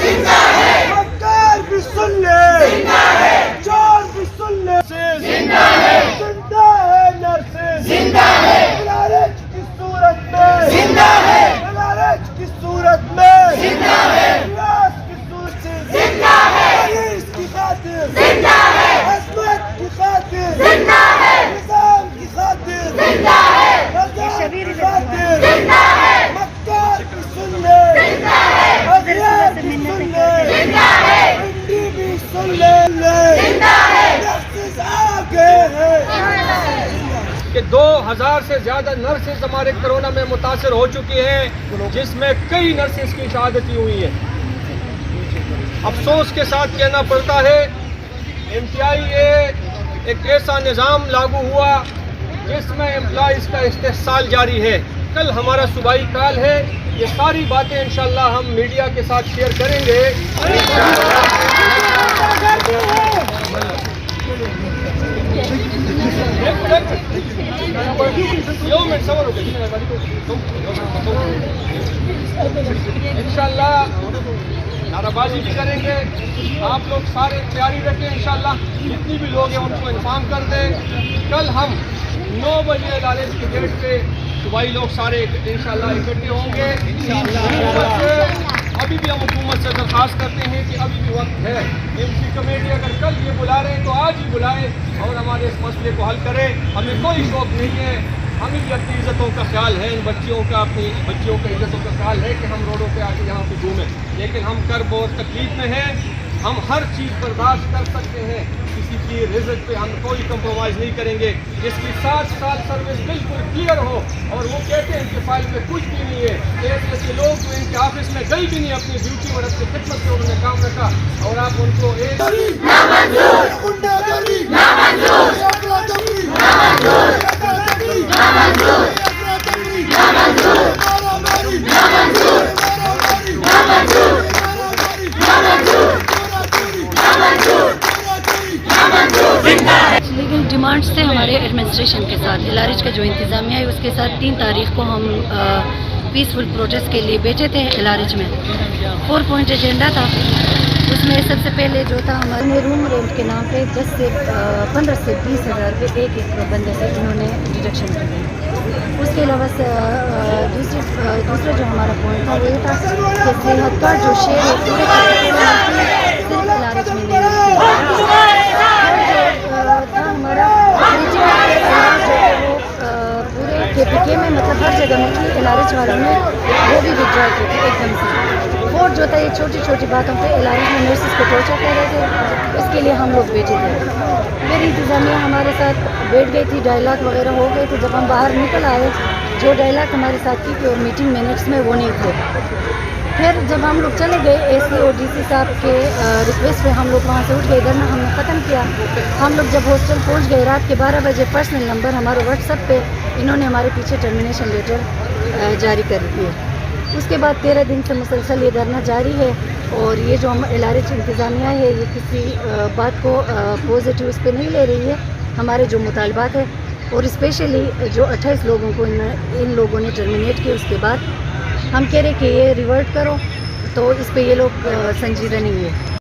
زندہ ہے مکار بھی سن لے زندہ ہے چور بھی سن لے زندہ ہے نرسز زندہ ہے علاج کی صورت میں زندہ ہے علاج کی صورت میں زندہ ہے ریاض کی صورت سے زندہ ہے مریض کی خاطر زندہ ہے عصمت کی خاطر زندہ ہے نظام کی خاطر زندہ ہے نظام کی خاطر زندہ ہے مکار کی سن لے زندہ ہے اغیار کی سن لے زندہ ہے ہندی بھی سن لے زندہ ہے نرسز آگے ہے کہ 2000 سے زیادہ نرسز ہمارے کرونا میں متاثر ہو چکی ہیں، جس میں کئی نرسز کی شہادتیں ہوئی ہیں۔ افسوس کے ساتھ کہنا پڑتا ہے MTIA ایک ایسا نظام لاگو ہوا جس میں امپلائیز کا استحصال جاری ہے۔ کل ہمارا صوبائی کال ہے، یہ ساری باتیں انشاءاللہ ہم میڈیا کے ساتھ شیئر کریں گے۔ انشاءاللہ نعرہ بازی بھی کریں گے، آپ لوگ سارے تیاری رکھیں، انشاءاللہ جتنی بھی لوگ ہیں ان کو انفارم کر دیں۔ کل ہم 9 بجے لالچ کے گیٹ پہ صوبائی لوگ سارے انشاءاللہ اکٹھے ہوں گے۔ ابھی بھی ہم حکومت سے درخواست کرتے ہیں کہ ابھی بھی وقت ہے، MC کمیٹی اگر کل یہ بلا رہے ہیں تو آج ہی بلائیں اور ہمارے اس مسئلے کو حل کریں۔ ہمیں کوئی شوق نہیں ہے، ہمیں بھی اپنی عزتوں کا خیال ہے، ان بچیوں کا اپنی بچیوں کا عزتوں کا خیال ہے کہ ہم روڈوں پہ آ کے یہاں پہ گھومیں، لیکن ہم کرب اور تکلیف میں ہیں۔ ہم ہر چیز برداشت کر سکتے ہیں، کسی کی رزق پہ ہم کوئی کمپرومائز نہیں کریں گے۔ جس کی 7 سال سروس بالکل کلیئر ہو اور وہ کہتے ہیں کہ فائل پہ کچھ بھی نہیں ہے، ایک ایسے لوگ جو ان کے آفس میں گئی بھی نہیں اپنی ڈیوٹی اور اپنی خدمت سے انہوں نے کام رکھا اور آپ ان کو ایک لیکن ڈیمانڈس تھے ہمارے ایڈمنسٹریشن کے ساتھ، LRH کا جو انتظامیہ ہے اس کے ساتھ 3 تاریخ کو ہم پیسفل پروٹیسٹ کے لیے بیٹھے تھے LRH میں۔ 4 پوائنٹ ایجنڈا تھا، اس میں سب سے پہلے جو تھا ہمارے روم رینٹ کے نام پہ 15 سے 20 ہزار روپے ایک بندے سے انہوں نے ڈیڈکشن کر دی۔ اس کے علاوہ دوسرا جو ہمارا پوائنٹ تھا وہ یہ تھا کہ صحت کا جو شیئر ہے پورے صرف LRH میں نہیں تھا ہمارا پورے KPK میں، مطلب ہر جگہ میں تھی، LRH والوں نے وہ بھی وڈرا کی تھی ایک دم سے۔ ووٹ جو تھا یہ چھوٹی چھوٹی باتوں پہ LRH میں نرسز کو ٹارچر کر رہے تھے، اس کے لیے ہم لوگ بیٹھے تھے۔ پھر انتظامیہ ہمارے ساتھ بیٹھ گئی تھی، ڈائلاگ وغیرہ ہو گئے تھے۔ جب ہم باہر نکل آئے جو ڈائلاگ ہمارے ساتھ کی تھی اور میٹنگ منٹس میں وہ نہیں تھے۔ پھر جب ہم لوگ چلے گئے AC اور DC صاحب کے ریکویسٹ پہ ہم لوگ وہاں سے اٹھ گئے، دھرنا ہم نے ختم کیا۔ ہم لوگ جب ہاسٹل پہنچ گئے رات کے 12 بجے، پرسنل نمبر ہمارے واٹس ایپ پہ انہوں نے ہمارے پیچھے ٹرمینیشن لیٹر جاری کر دیے۔ اس کے بعد 13 دن سے مسلسل یہ دھرنا جاری ہے اور یہ جو ہم LRH انتظامیہ ہے یہ کسی بات کو پازیٹیو اس پہ نہیں لے رہی ہے۔ ہمارے جو مطالبات ہے اور اسپیشلی جو 28 لوگوں کو ان لوگوں نے ٹرمینیٹ کیا، اس کے بعد ہم کہہ رہے کہ یہ ریورٹ کرو، تو اس پہ یہ لوگ سنجیدہ نہیں ہے۔